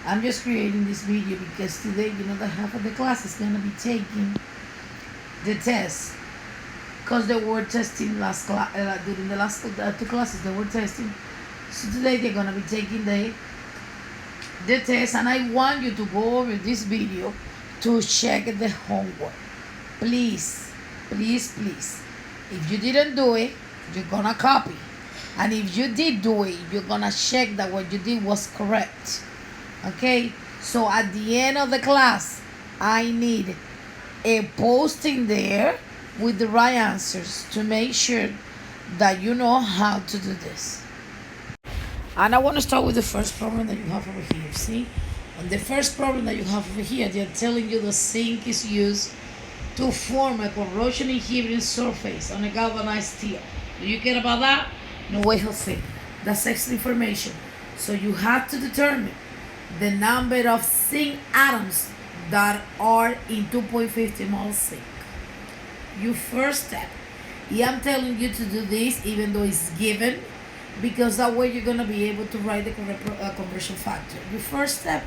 I'm just creating this video because today, the half of the class is gonna be taking the test. Because they were testing during the last two classes, they were testing. So today they're gonna be taking the test, and I want you to go over this video to check the homework. Please, please, please. If you didn't do it, you're gonna copy. And if you did do it, you're gonna check that what you did was correct. Okay? So at the end of the class, I need a posting there with the right answers to make sure that you know how to do this. And I want to start with the first problem that you have over here. See? On the first problem that you have over here, they're telling you the zinc is used to form a corrosion inhibiting surface on a galvanized steel. Do you care about that? No way, Jose. That's extra information. So you have to determine the number of zinc atoms that are in 2.50 moles zinc. Your first step. Yeah, I'm telling you to do this even though it's given, because that way you're going to be able to write the correct conversion factor. Your first step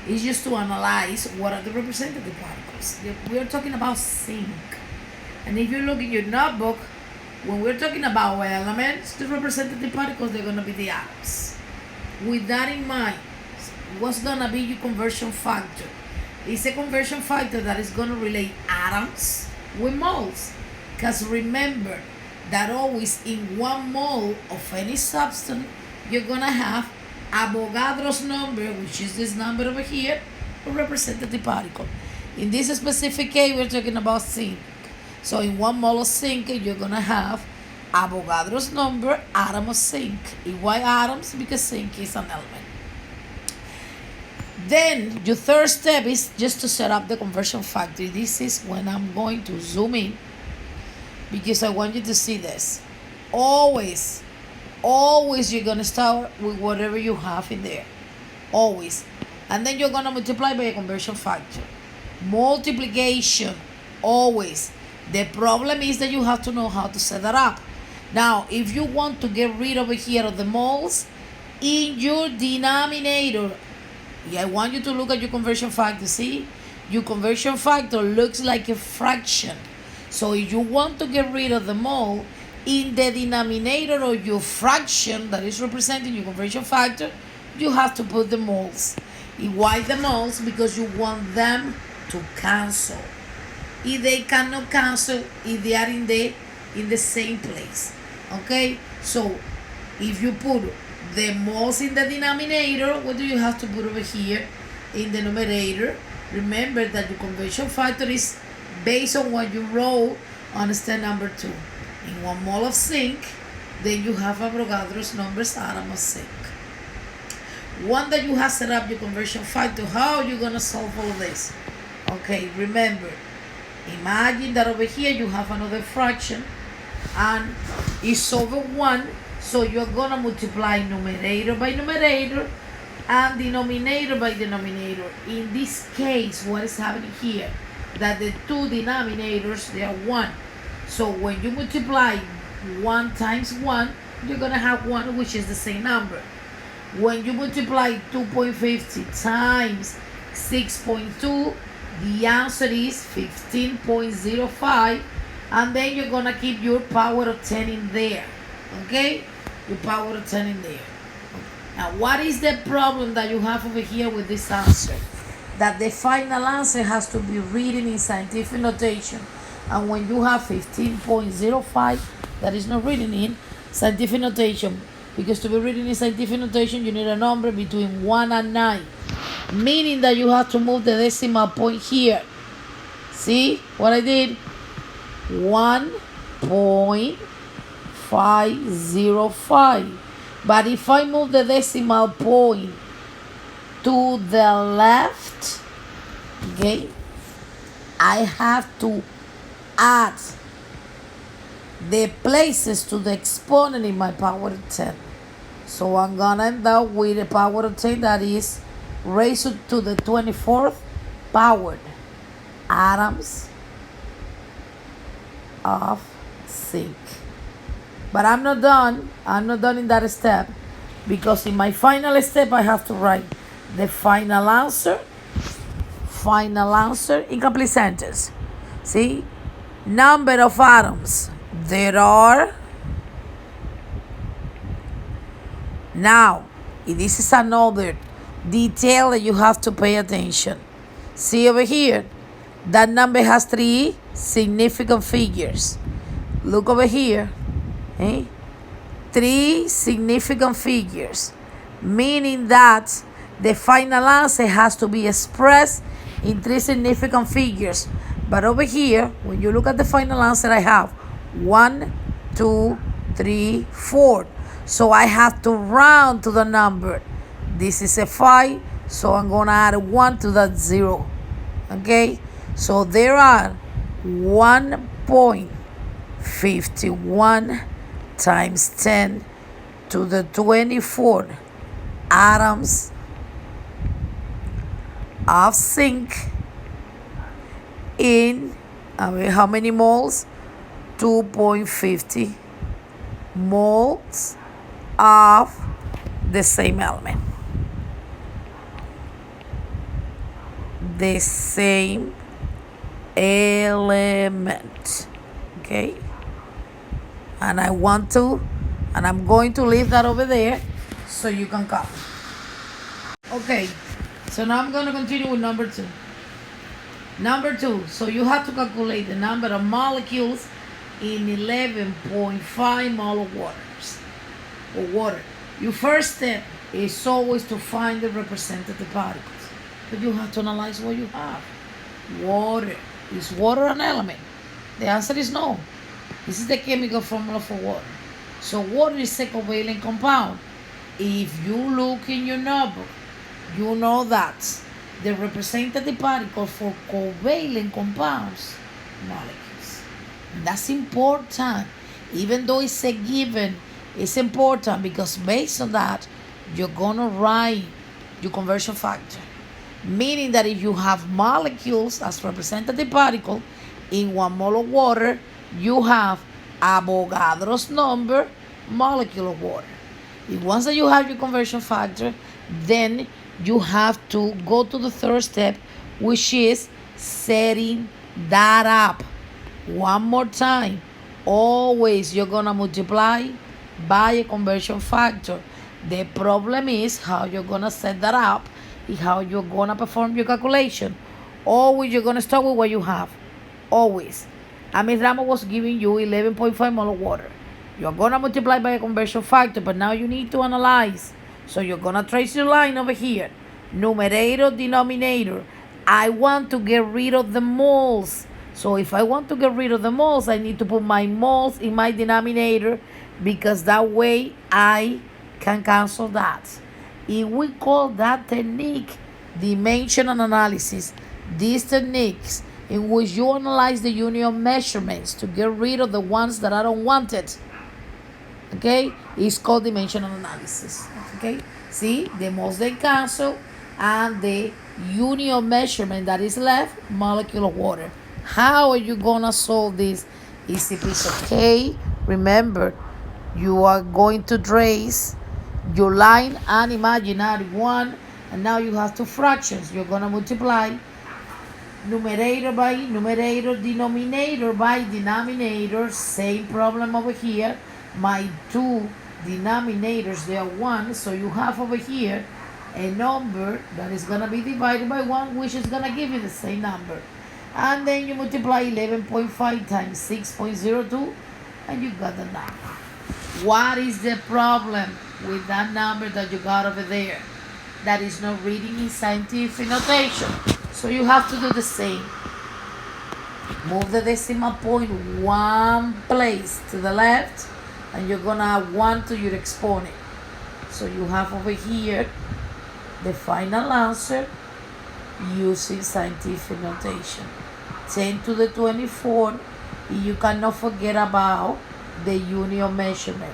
is just to analyze what are the representative particles. We are talking about zinc. And if you look in your notebook, when we're talking about elements, the representative particles, they're going to be the atoms. With that in mind, what's going to be your conversion factor? It's a conversion factor that is going to relate atoms with moles. Because remember that always in 1 mole of any substance, you're going to have Avogadro's number, which is this number over here, a representative particle. In this specific case, we're talking about zinc. So in 1 mole of zinc, you're going to have Avogadro's number, atom of zinc. Why atoms? Because zinc is an element. Then your third step is just to set up the conversion factor. This is when I'm going to zoom in, because I want you to see this. Always you're going to start with whatever you have in there. Always. And then you're going to multiply by a conversion factor. Multiplication. Always. The problem is that you have to know how to set that up. Now, if you want to get rid over here of the moles, in your denominator, I want you to look at your conversion factor. See? Your conversion factor looks like a fraction. So if you want to get rid of the mole, in the denominator of your fraction that is representing your conversion factor, you have to put the moles. Why the moles? Because you want them to cancel. If they cannot cancel, if they are in the same place. Okay? So if you put the moles in the denominator, what do you have to put over here in the numerator? Remember that your conversion factor is based on what you wrote on step number 2. In 1 mole of zinc, then you have Avogadro's numbers, atom of zinc. One that you have set up your conversion factor, how are you going to solve all this? Okay, remember, imagine that over here you have another fraction and it's over 1, so you're going to multiply numerator by numerator and denominator by denominator. In this case, what is happening here? That the two denominators, they are 1. So when you multiply 1 times 1, you're going to have 1, which is the same number. When you multiply 2.50 times 6.2, the answer is 15.05. And then you're going to keep your power of 10 in there. Okay? Your power of 10 in there. Now, what is the problem that you have over here with this answer? That the final answer has to be written in scientific notation. And when you have 15.05, that is not written in scientific notation. Because to be written in scientific notation, you need a number between 1 and 9. Meaning that you have to move the decimal point here. See what I did? 1.505. But if I move the decimal point to the left, okay, I have to add the places to the exponent in my power of 10. So I'm going to end up with a power of 10 that is raised to the 24th powered atoms of zinc. But I'm not done in that step, because in my final step I have to write the final answer, incomplete sentence. See, number of atoms there are. Now, this is another detail that you have to pay attention. See over here, that number has 3 significant figures. Look over here, 3 significant figures, meaning that the final answer has to be expressed in 3 significant figures. But over here, when you look at the final answer, I have 1, 2, 3, 4. So I have to round to the number. This is a 5, so I'm going to add 1 to that 0. Okay? So there are 1.51 times 10 to the 24 atoms of zinc in, how many moles? 2.50 moles of the same element. The same element. Okay? And I'm going to leave that over there so you can copy. Okay, so now I'm going to continue with number 2. Number 2, so you have to calculate the number of molecules in 11.5 mole of water. Your first step is always to find the representative particles. But you have to analyze what you have. Water. Is water an element? The answer is no. This is the chemical formula for water. So water is a covalent compound. If you look in your notebook, you know that the representative particle for covalent compounds, molecules. And that's important. Even though it's a given, it's important because based on that, you're going to write your conversion factor. Meaning that if you have molecules as representative particle in 1 mole of water, you have Avogadro's number molecule of water. If once that you have your conversion factor, then you have to go to the third step, which is setting that up. One more time. Always you're going to multiply by a conversion factor. The problem is how you're going to set that up, is how you're going to perform your calculation. Always you're going to start with what you have. Always. Ms. Ramos was giving you 11.5 mole of water. You're going to multiply by a conversion factor, but now you need to analyze. So you're going to trace your line over here. Numerator, denominator. I want to get rid of the moles. So if I want to get rid of the moles, I need to put my moles in my denominator because that way I can cancel that. If we call that technique dimensional analysis, these techniques in which you analyze the union measurements to get rid of the ones that I don't want it, okay, it's called dimensional analysis. Okay, see, the moles they cancel and the union measurement that is left, molecule of water. How are you gonna solve this easy piece of cake? Remember, you are going to trace your line and imaginary one, and now you have 2 fractions. You're gonna multiply numerator by numerator, denominator by denominator. Same problem over here. My 2 denominators, they are 1, so you have over here a number that is going to be divided by 1, which is going to give you the same number. And then you multiply 11.5 times 6.02, and you got the number. What is the problem with that number that you got over there? That is not reading in scientific notation. So you have to do the same. Move the decimal point 1 place to the left, and you're going to add 1 to your exponent. So you have over here the final answer using scientific notation. 10 to the 24. You cannot forget about the union measurement.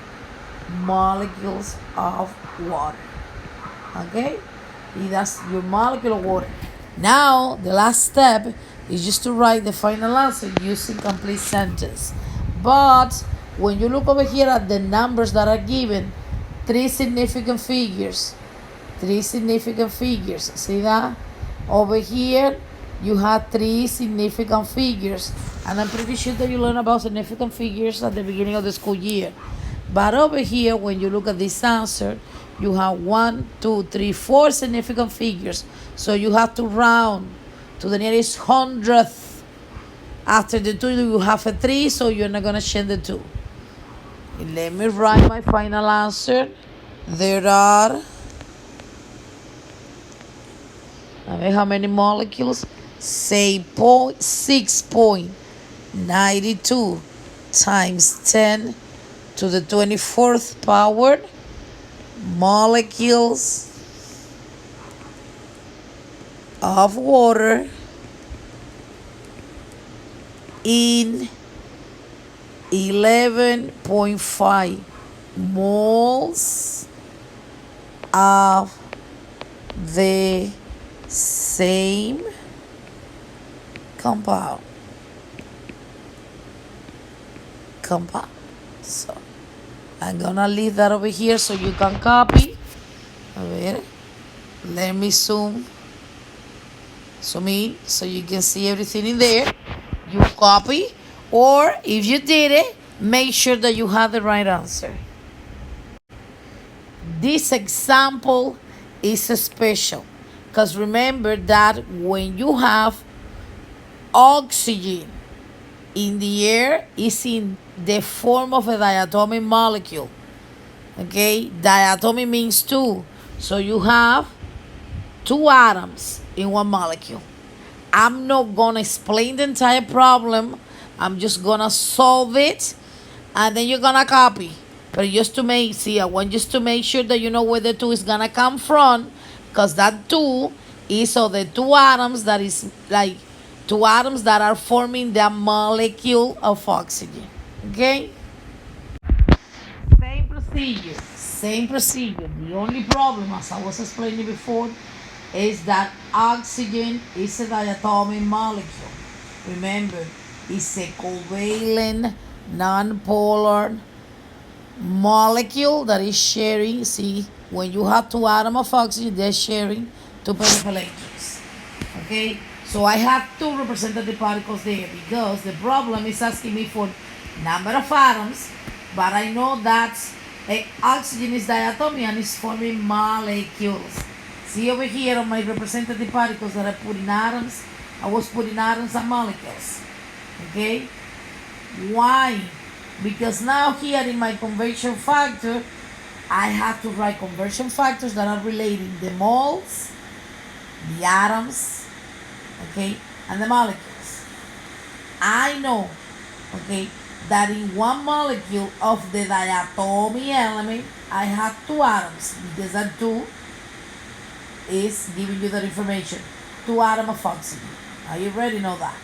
Molecules of water. Okay? That's your molecule of water. Now, the last step is just to write the final answer using complete sentence. But when you look over here at the numbers that are given, 3 significant figures, 3 significant figures. See that? Over here, you have 3 significant figures. And I'm pretty sure that you learn about significant figures at the beginning of the school year. But over here, when you look at this answer, you have 1, 2, 3, 4 significant figures. So you have to round to the nearest hundredth. After the 2, you have a 3, so you're not going to change the 2. Let me write my final answer. There are, how many molecules? Say 6.92 times 10 to the 24th power molecules of water in 11.5 moles of the same compound. So I'm gonna leave that over here so you can copy. A ver, let me zoom in so you can see everything in there. You copy, or if you did it, make sure that you have the right answer. This example is special because remember that when you have oxygen in the air, it's in the form of a diatomic molecule. Okay, diatomic means 2. So you have 2 atoms in one molecule. I'm not gonna explain the entire problem. I'm just gonna solve it, and then you're gonna copy. But just to make, I want just to make sure that you know where the 2 is gonna come from, because that 2 is of the 2 atoms that is like 2 atoms that are forming the molecule of oxygen. Okay? Same procedure. The only problem, as I was explaining before, is that oxygen is a diatomic molecule. Remember, it's a covalent, non-polar molecule that is sharing. See, when you have 2 atoms of oxygen, they're sharing 2 pairs of electrons. Okay, so I have 2 representative particles there because the problem is asking me for number of atoms, but I know that oxygen is diatomic and it's forming molecules. See over here on my representative particles that I put in atoms, I was putting atoms and molecules. Okay? Why? Because now here in my conversion factor, I have to write conversion factors that are relating the moles, the atoms, okay, and the molecules. I know, okay, that in one molecule of the diatomic element, I have 2 atoms because that 2 is giving you that information. 2 atoms of oxygen. You already know that.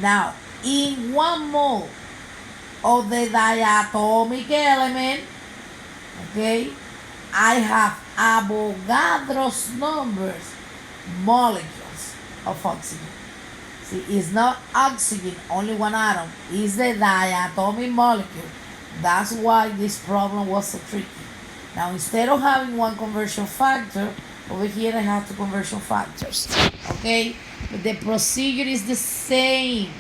Now, in 1 mole of the diatomic element, okay, I have Avogadro's numbers molecules of oxygen. See, it's not oxygen, only 1 atom. It's the diatomic molecule. That's why this problem was so tricky. Now, instead of having 1 conversion factor, over here I have 2 conversion factors. Okay? But the procedure is the same.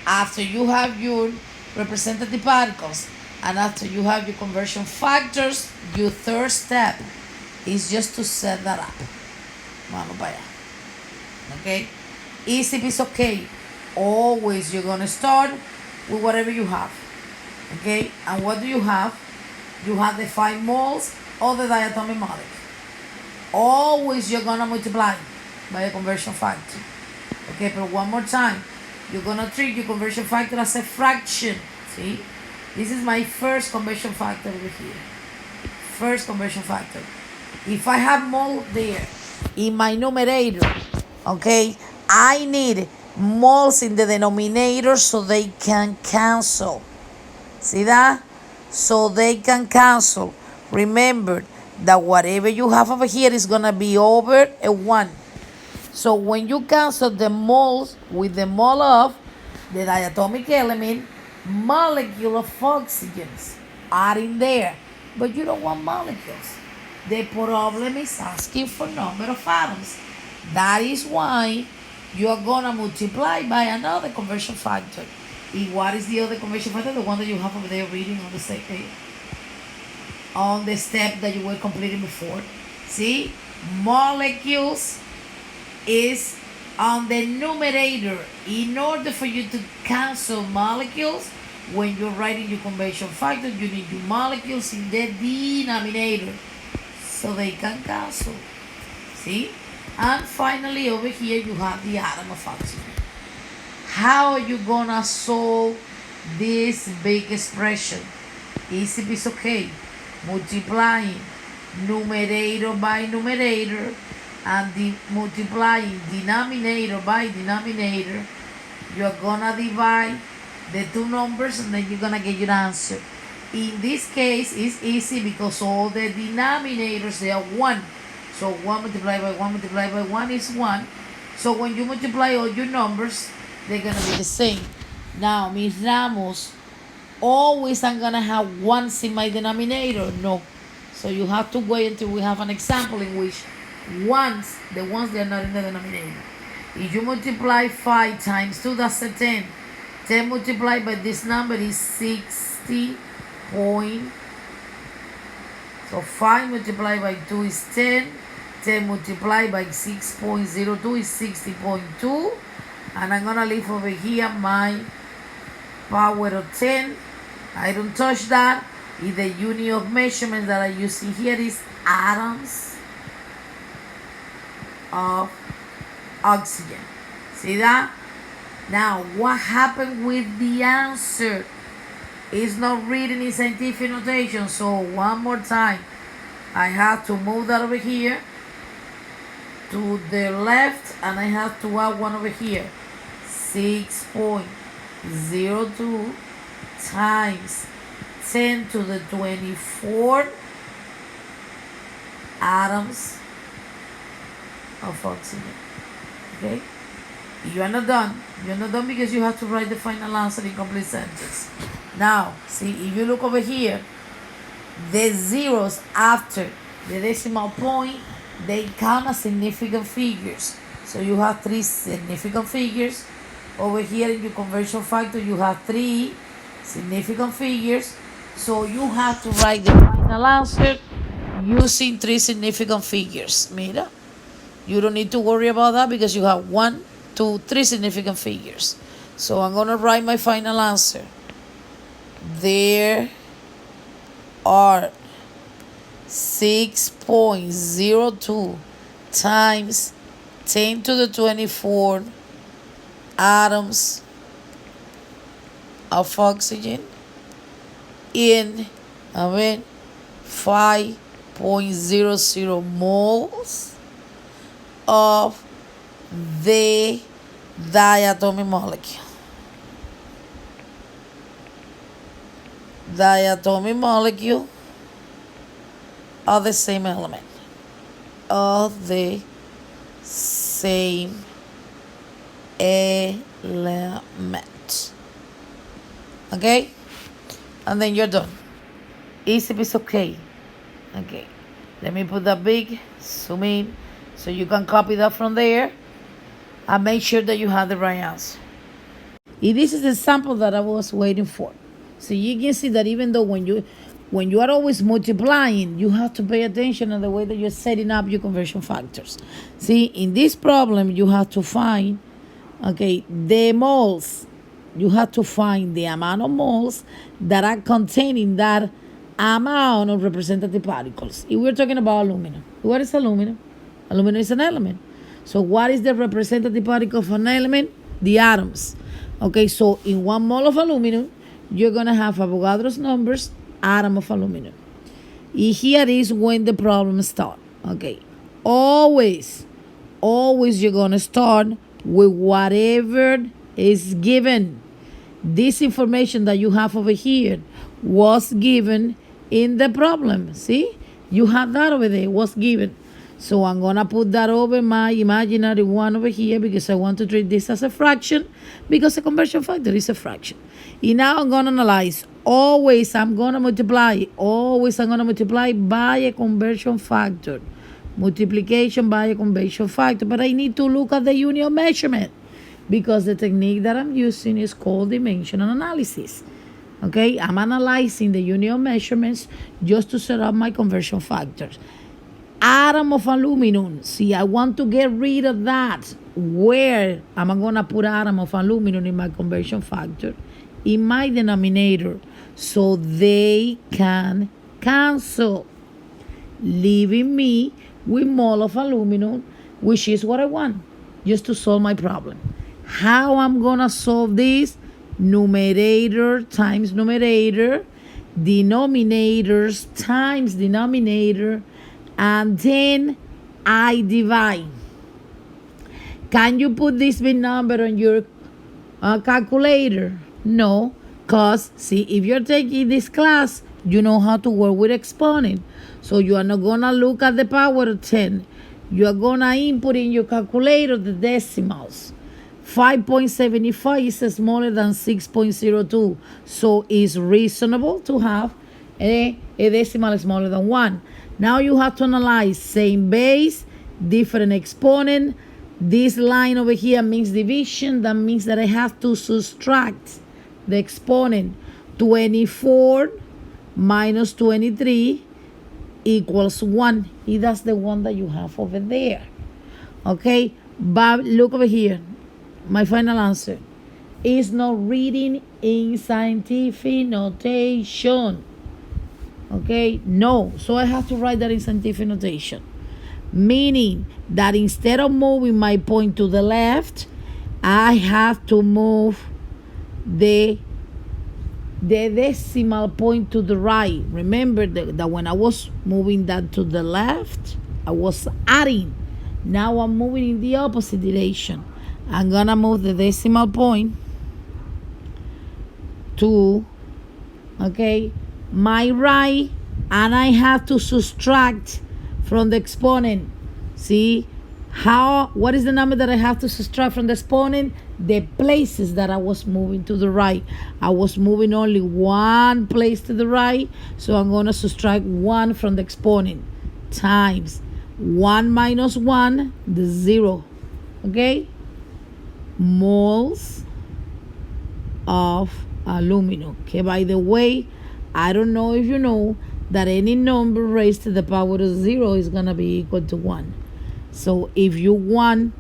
After you have your representative particles and after you have your conversion factors, your third step is just to set that up. Vamos para allá. Okay? Easy piece of cake. Always you're going to start with whatever you have. Okay? And what do you have? You have the 5 moles of the diatomic molecule. Always you're going to multiply by a conversion factor. Okay, but one more time. You're going to treat your conversion factor as a fraction. See? This is my first conversion factor over here. First conversion factor. If I have mole there in my numerator, okay, I need moles in the denominator so they can cancel. See that? So they can cancel. Remember that whatever you have over here is going to be over a 1. So when you cancel the moles with the mole of the diatomic element, molecule of oxygens are in there. But you don't want molecules. The problem is asking for number of atoms. That is why you are gonna multiply by another conversion factor. And what is the other conversion factor? The one that you have over there reading on the step that you were completing before. See, molecules is on the numerator. In order for you to cancel molecules, when you're writing your conversion factor, you need your molecules in the denominator so they can cancel. See? And finally, over here, you have the atom of oxygen. How are you gonna solve this big expression? Easy piece, okay. Multiplying numerator by numerator and multiplying denominator by denominator. You're gonna divide the two numbers and then you're gonna get your answer. In this case, it's easy because all the denominators, they are 1. So 1 multiplied by 1 multiplied by 1 is 1. So when you multiply all your numbers, they're gonna be the same. Now, Miss Ramos, always I'm gonna have 1s in my denominator. No. So you have to wait until we have an example in which the ones that are not in the denominator. If you multiply 5 times 2, that's a 10. 10 multiplied by this number is 60 point. So 5 multiplied by 2 is 10. 10 multiplied by 6.02 is 60.2. And I'm gonna leave over here my power of 10. I don't touch that. If the unit of measurement that I'm using here is atoms of oxygen. See that? Now, what happened with the answer? It's not written in scientific notation. So one more time, I have to move that over here to the left, and I have to add one over here. 6.02 times 10 to the 24 atoms of oxygen. Okay? You are not done. You're not done because you have to write the final answer in complete sentence. Now, see, if you look over here, the zeros after the decimal point, they count as significant figures. So you have 3 significant figures. Over here in your conversion factor, you have 3 significant figures. So you have to write the final answer using 3 significant figures. Mira, you don't need to worry about that because you have 1, 2, 3 significant figures. So I'm going to write my final answer. There are 6.02 times 10 to the 24 atoms of oxygen in 5.00 moles of the diatomic molecule. Diatomic molecule of the same element. Of the same element. Okay? And then you're done. Easy piece, okay. Okay. Let me put that big, zoom in, so you can copy that from there and make sure that you have the right answer. This is the sample that I was waiting for. So you can see that even though when you are always multiplying, you have to pay attention to the way that you're setting up your conversion factors. See, in this problem, you have to find, the moles. You have to find the amount of moles that are containing that amount of representative particles. If we're talking about aluminum, what is aluminum? Aluminum is an element. So what is the representative particle of an element? The atoms. Okay, so in 1 mole of aluminum, you're going to have Avogadro's numbers, atom of aluminum. Here is when the problem starts. Okay, always you're going to start with whatever is given. This information that you have over here was given in the problem. See, you have that over there, was given. So I'm gonna put that over my imaginary one over here because I want to treat this as a fraction because the conversion factor is a fraction. And now I'm gonna analyze. Always I'm gonna multiply. Always I'm gonna multiply by a conversion factor. Multiplication by a conversion factor. But I need to look at the unit of measurement because the technique that I'm using is called dimensional analysis. Okay, I'm analyzing the unit of measurements just to set up my conversion factors. Atom of aluminum. See, I want to get rid of that. Where am I going to put atom of aluminum in my conversion factor? In my denominator. So they can cancel, leaving me with mole of aluminum, which is what I want, just to solve my problem. How I'm going to solve this? Numerator times numerator, denominators times denominator, and then I divide. Can you put this big number on your calculator? No, because see, if you're taking this class, you know how to work with exponent. So you are not going to look at the power of 10. You are going to input in your calculator the decimals. 5.75 is smaller than 6.02. So it's reasonable to have a decimal smaller than 1. Now you have to analyze same base, different exponent. This line over here means division. That means that I have to subtract the exponent. 24 minus 23 equals 1. That's the one that you have over there. Okay, but look over here. My final answer is not reading in scientific notation. Okay, no. So I have to write that in scientific notation. Meaning that instead of moving my point to the left, I have to move the decimal point to the right. Remember that when I was moving that to the left, I was adding. Now I'm moving in the opposite direction. I'm gonna move the decimal point to, okay, my right, and I have to subtract from the exponent. See what is the number that I have to subtract from the exponent? The places that I was moving to the right. I was moving only one place to the right, so I'm going to subtract 1 from the exponent times 1 minus 1, the 0. Okay, moles of aluminum. Okay, by the way, I don't know if you know that any number raised to the power of 0 is going to be equal to 1. So if you want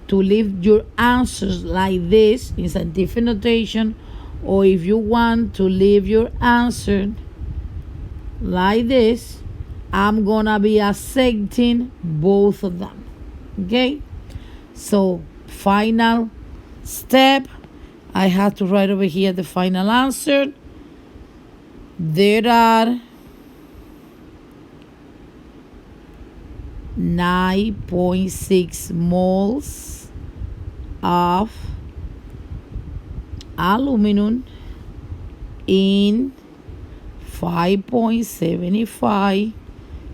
to leave your answers like this in scientific notation, or if you want to leave your answer like this, I'm going to be accepting both of them. Okay? So final step, I have to write over here the final answer. There are 9.6 moles of aluminum in 5.75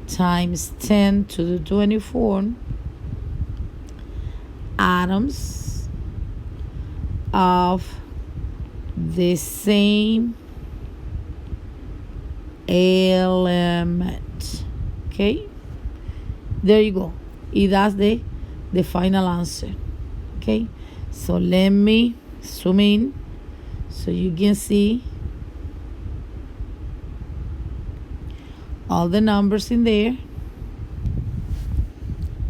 times 10 to the 24 atoms of the same element. Okay, there you go. That's the final answer. Okay, so let me zoom in so you can see all the numbers in there,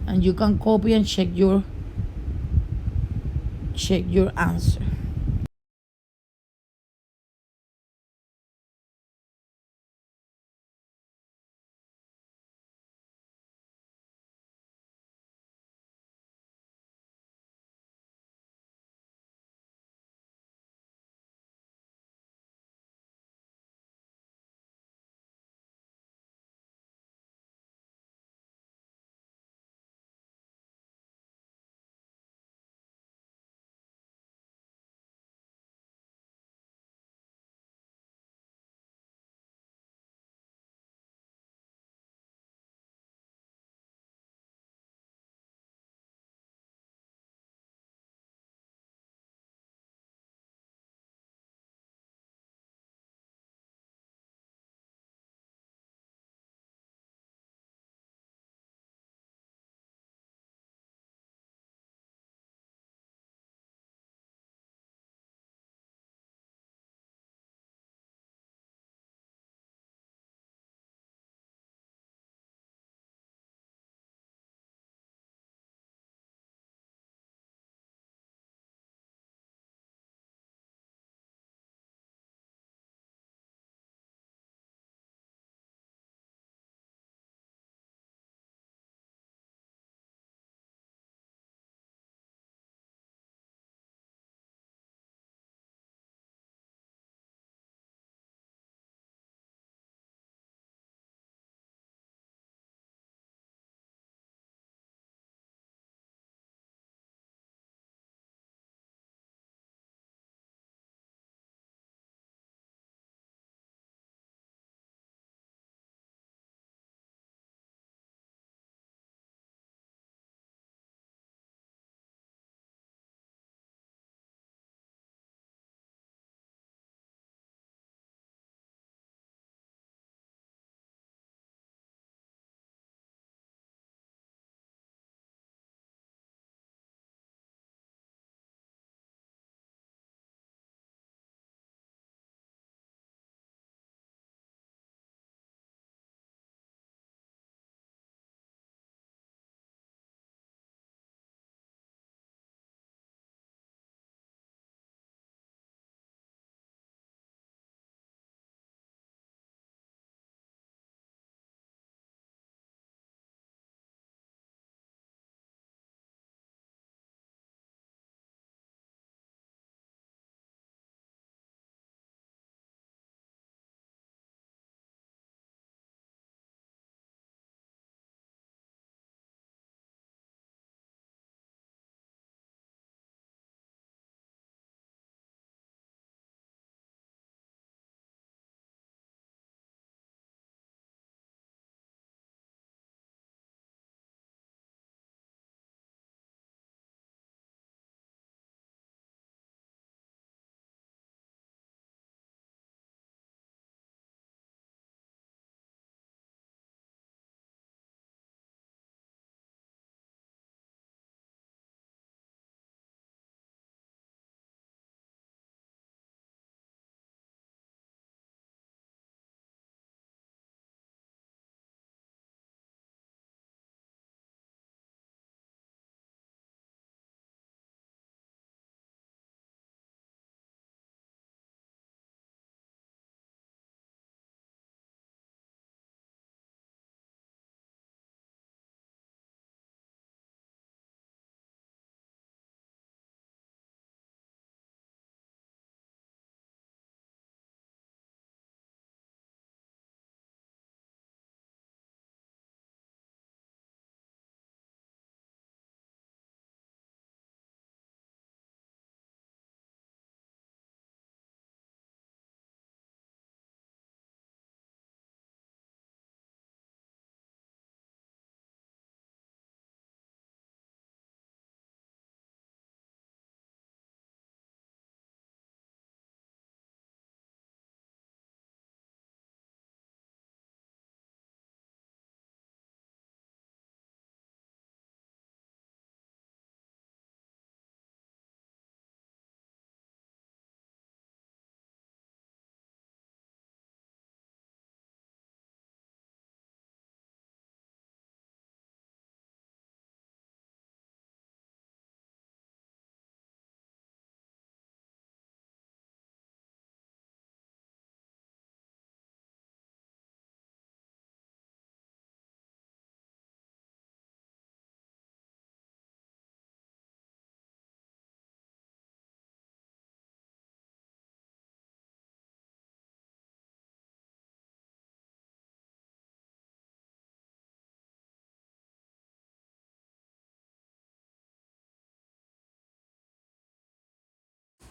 and you can copy and check your answer.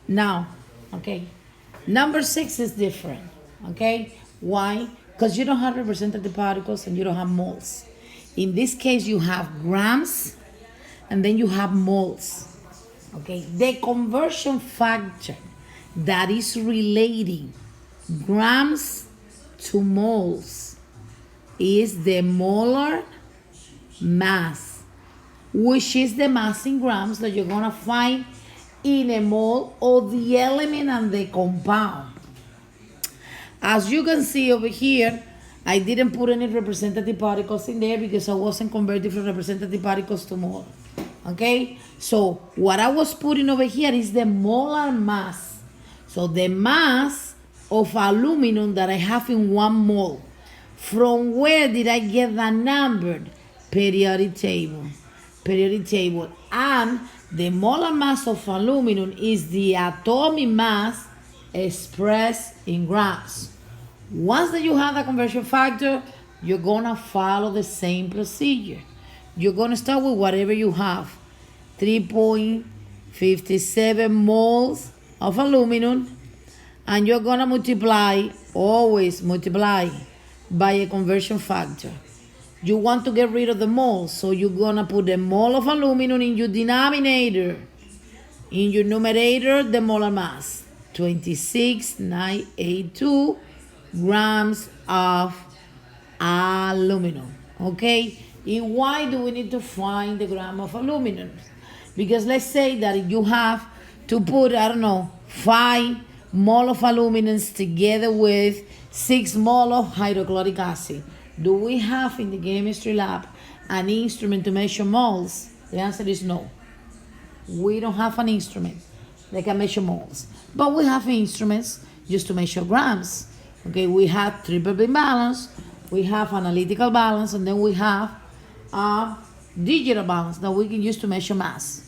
Now, okay, number 6 is different. Okay, why? Because you don't have representative particles and you don't have moles. In this case, you have grams and then you have moles. Okay, the conversion factor that is relating grams to moles is the molar mass, which is the mass in grams that you're gonna find in a mole of the element and the compound. As you can see over here, I didn't put any representative particles in there because I wasn't converting from representative particles to mole. Okay, so what I was putting over here is the molar mass. So the mass of aluminum that I have in 1 mole. From where did I get that number? Periodic table. Periodic table. And the molar mass of aluminum is the atomic mass expressed in grams. Once that you have the conversion factor, you're gonna follow the same procedure. You're gonna start with whatever you have. 3.57 moles of aluminum, and you're gonna multiply, always multiply, by a conversion factor. You want to get rid of the moles, so you're gonna put the mole of aluminum in your denominator. In your numerator, the molar mass, 26,982 grams of aluminum. Okay? And why do we need to find the gram of aluminum? Because let's say that you have to put, I don't know, 5 mole of aluminum together with 6 mole of hydrochloric acid. Do we have in the chemistry lab an instrument to measure moles? The answer is no. We don't have an instrument that can measure moles. But we have instruments just to measure grams. Okay, we have triple beam balance, we have analytical balance, and then we have a digital balance that we can use to measure mass.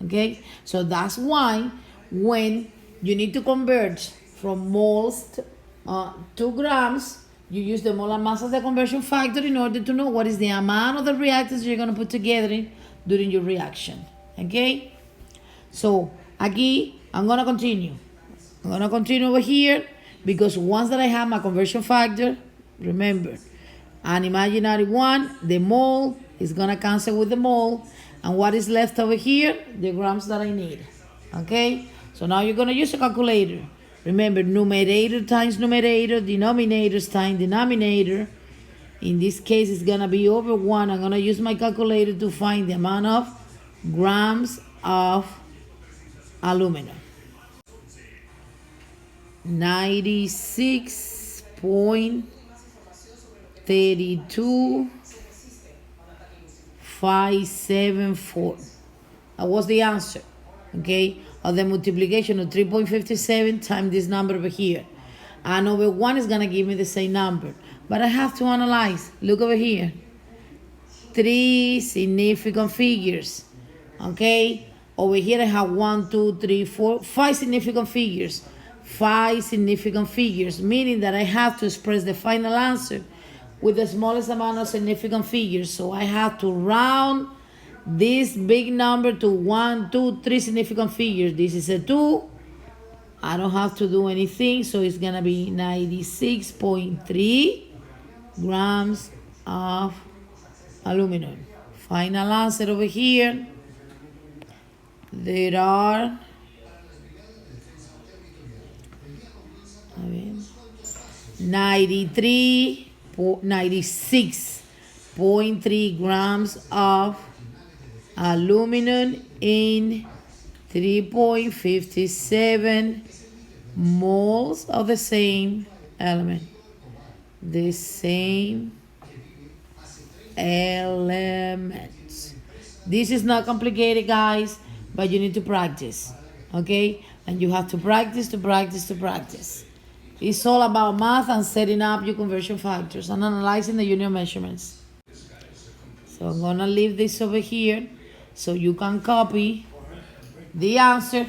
Okay, so that's why when you need to convert from moles to grams, you use the molar mass as the conversion factor in order to know what is the amount of the reactants you're going to put together during your reaction. Okay, so aquí I'm going to continue. I'm going to continue over here because once that I have my conversion factor, remember, an imaginary one, the mole is going to cancel with the mole. And what is left over here? The grams that I need. Okay? So now you're going to use a calculator. Remember, numerator times numerator, denominators times denominator. In this case, it's going to be over 1. I'm going to use my calculator to find the amount of grams of aluminum. 96.32574. That was the answer, okay, of the multiplication of 3.57 times this number over here. And over 1 is going to give me the same number. But I have to analyze. Look over here. 3 significant figures, okay? Over here I have 1, 2, 3, 4, 5 significant figures. 5 significant figures, meaning that I have to express the final answer with the smallest amount of significant figures. So I have to round this big number to 1, 2, 3 significant figures. This is a 2. I don't have to do anything, so it's gonna be 96.3 grams of aluminum. Final answer over here. There are 96.3 grams of aluminum in 3.57 moles of the same element. The same elements. This is not complicated, guys, but you need to practice, okay? And you have to practice, to practice, to practice. It's all about math and setting up your conversion factors and analyzing the unit measurements. So I'm gonna leave this over here so you can copy the answer.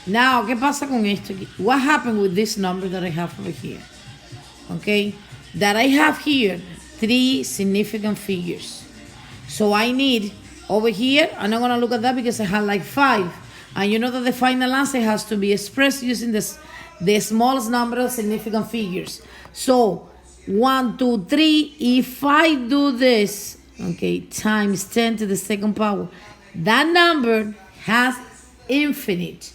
Now, ¿qué pasa con esto? What happened with this number that I have over here? Okay, that I have here three significant figures. So I need over here, I'm not gonna look at that because I have like 5. And you know that the final answer has to be expressed using the smallest number of significant figures. So 1, 2, 3, if I do this, okay, times 10 to the second power, that number has infinite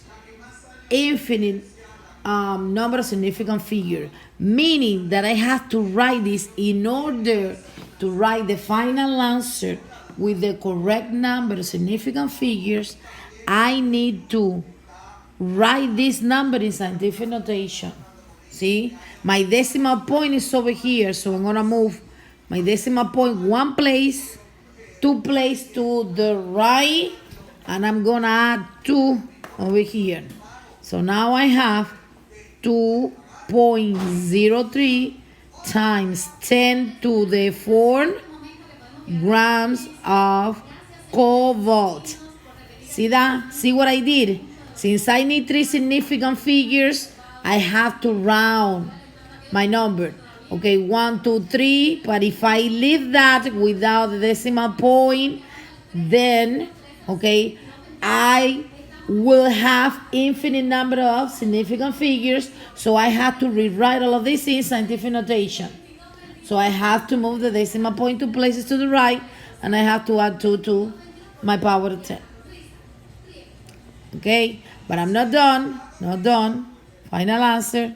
number of significant figure, meaning that I have to write this in order to write the final answer with the correct number of significant figures. I need to write this number in scientific notation. See, my decimal point is over here, so I'm gonna move my decimal point one place, 2 places to the right, and I'm gonna add 2 over here. So now I have 2.03 times 10 to the 4 grams of cobalt. See that? See what I did? Since I need 3 significant figures, I have to round my number. Okay, 1, 2, 3. But if I leave that without the decimal point, then, okay, I will have infinite number of significant figures. So I have to rewrite all of this in scientific notation. So I have to move the decimal point 2 places to the right, and I have to add 2 to my power of 10. Okay, but I'm not done. Not done. Final answer.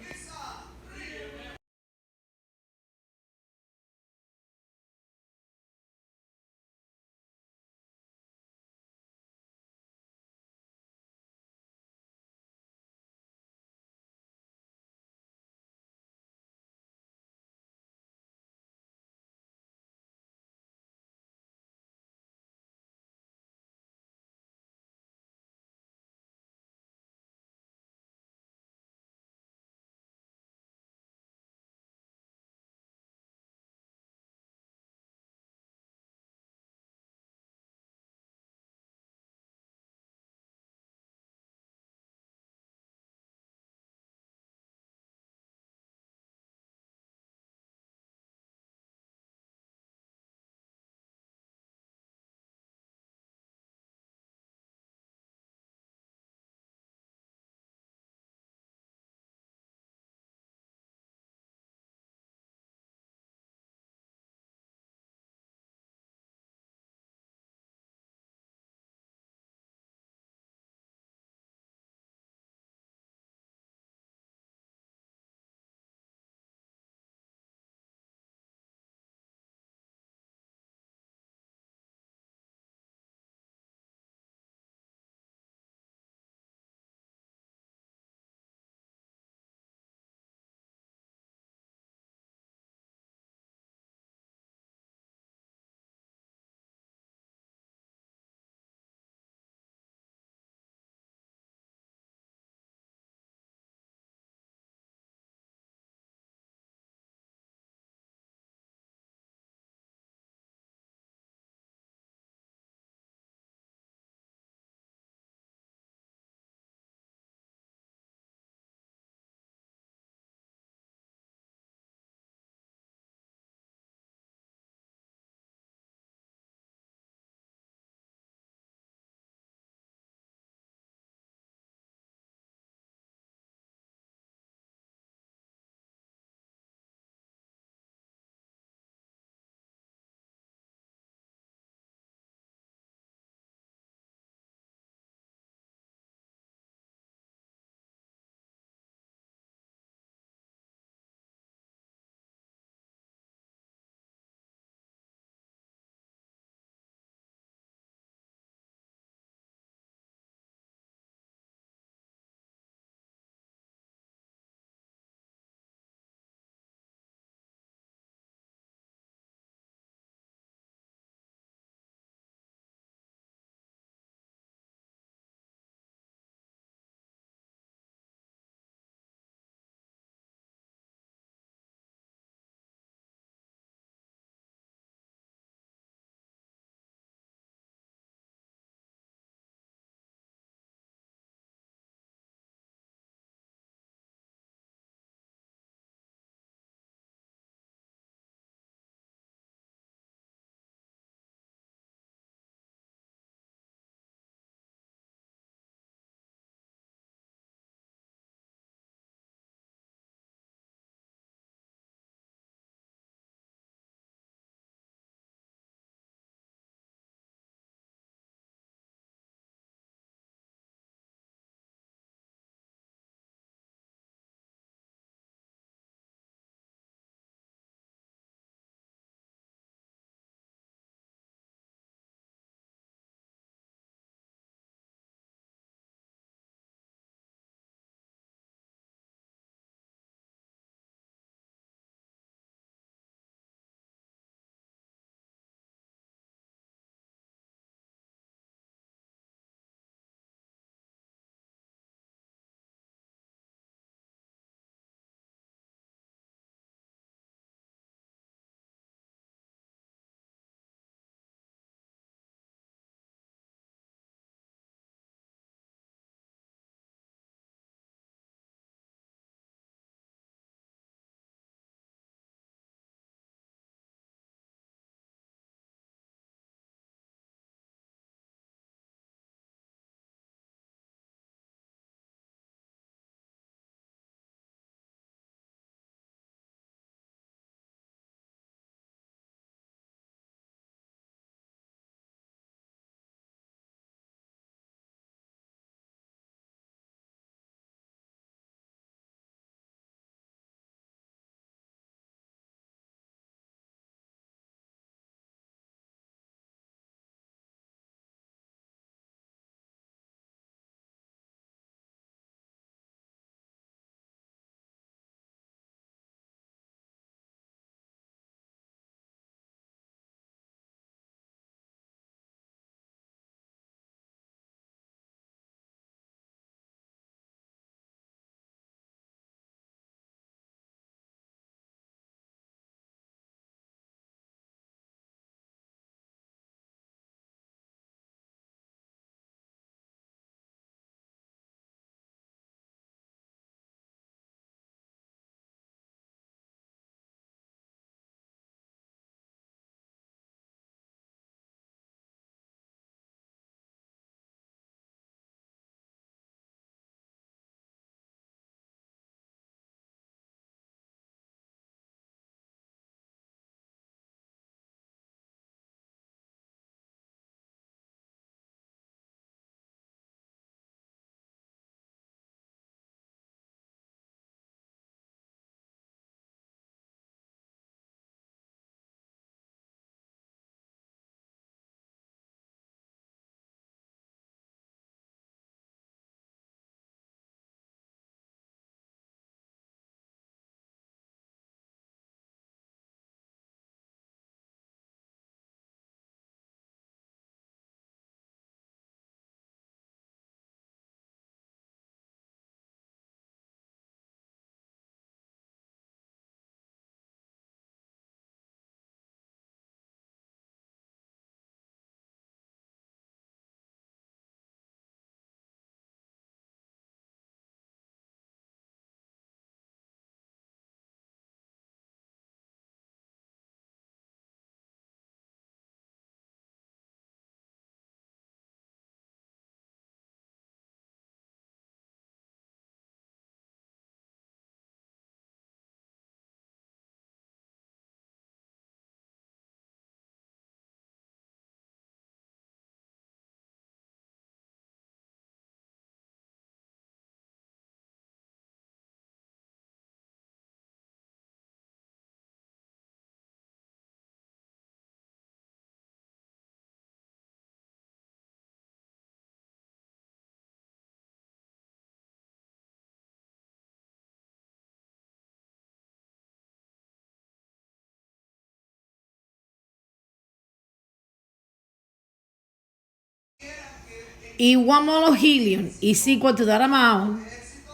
if 1 mole of helium is equal to that amount,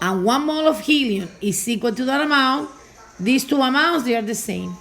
and 1 mole of helium is equal to that amount, these two amounts, they are the same.